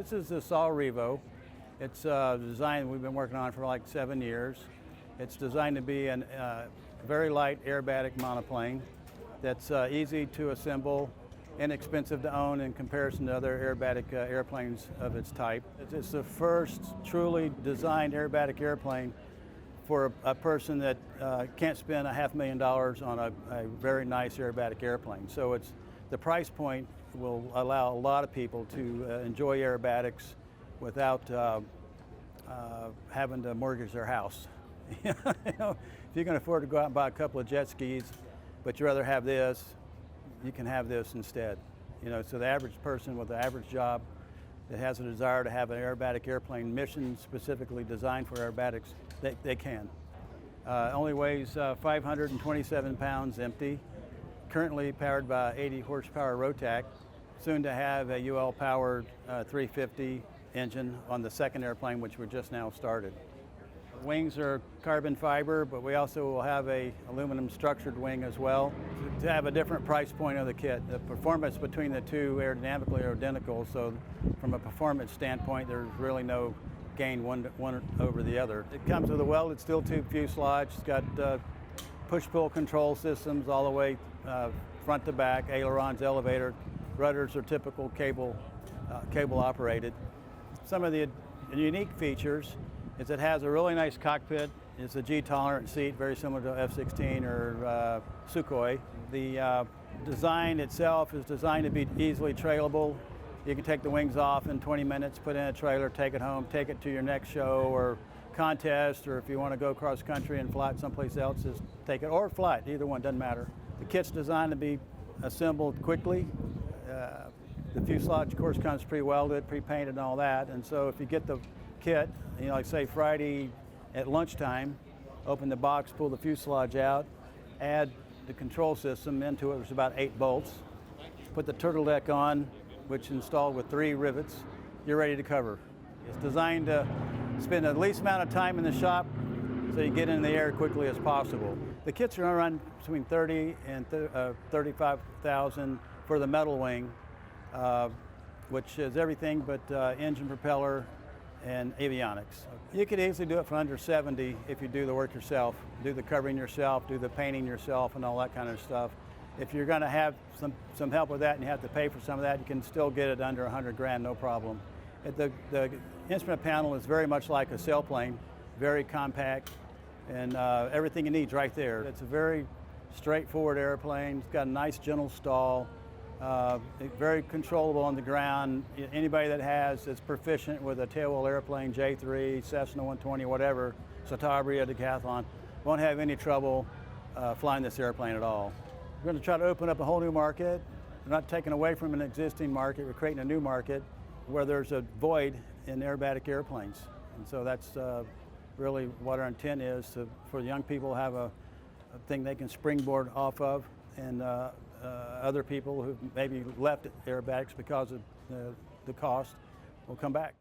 This is the Saw Revo. It's a design we've been working on for like 7 years. It's designed to be a very light aerobatic monoplane that's easy to assemble, inexpensive to own in comparison to other aerobatic airplanes of its type. It's the first truly designed aerobatic airplane for a person that can't spend $500,000 on a very nice aerobatic airplane. So the price point will allow a lot of people to enjoy aerobatics without having to mortgage their house. You know, if you can afford to go out and buy a couple of jet skis, but you'd rather have this, you can have this instead. You know, so the average person with the average job that has a desire to have an aerobatic airplane mission specifically designed for aerobatics, they can. Only weighs 527 pounds empty, currently powered by 80 horsepower Rotax, soon to have a UL powered 350 engine on the second airplane, which we just now started. Wings are carbon fiber, but we also will have a aluminum structured wing as well to have a different price point of the kit. The performance between the two aerodynamically are identical, so from a performance standpoint, there's really no gain one over the other. It comes with a welded steel tube fuselage. It's got push-pull control systems all the way front to back, ailerons, elevator. Rudders are typical cable operated. Some of the unique features is it has a really nice cockpit. It's a G-tolerant seat, very similar to F-16 or Sukhoi. The design itself is designed to be easily trailable. You can take the wings off in 20 minutes, put in a trailer, take it home, take it to your next show or contest, or if you want to go cross country and fly it someplace else, just take it, or fly it, either one, doesn't matter. The kit's designed to be assembled quickly. The fuselage, of course, comes pre-welded, pre-painted and all that, and so if you get the kit, you know, like say Friday at lunchtime, open the box, pull the fuselage out, add the control system into it. There's about 8 bolts. Put the turtle deck on, which is installed with 3 rivets. You're ready to cover. It's designed to spend the least amount of time in the shop so you get in the air quickly as possible. The kits are going to run between 30 and 35,000 for the metal wing, which is everything but engine, propeller, and avionics. You could easily do it for under 70 if you do the work yourself, do the covering yourself, do the painting yourself and all that kind of stuff. If you're going to have some help with that and you have to pay for some of that, you can still get it under 100 grand, no problem. The instrument panel is very much like a sailplane, very compact, and everything you need is right there. It's a very straightforward airplane. It's got a nice gentle stall. Very controllable on the ground. Anybody that's proficient with a tailwheel airplane, J3, Cessna 120, whatever, Citabria, Decathlon, won't have any trouble flying this airplane at all. We're going to try to open up a whole new market. We're not taking away from an existing market. We're creating a new market where there's a void in aerobatic airplanes. And so that's really what our intent is, for young people to have a thing they can springboard off of, and other people who maybe left aerobatics because of the cost will come back.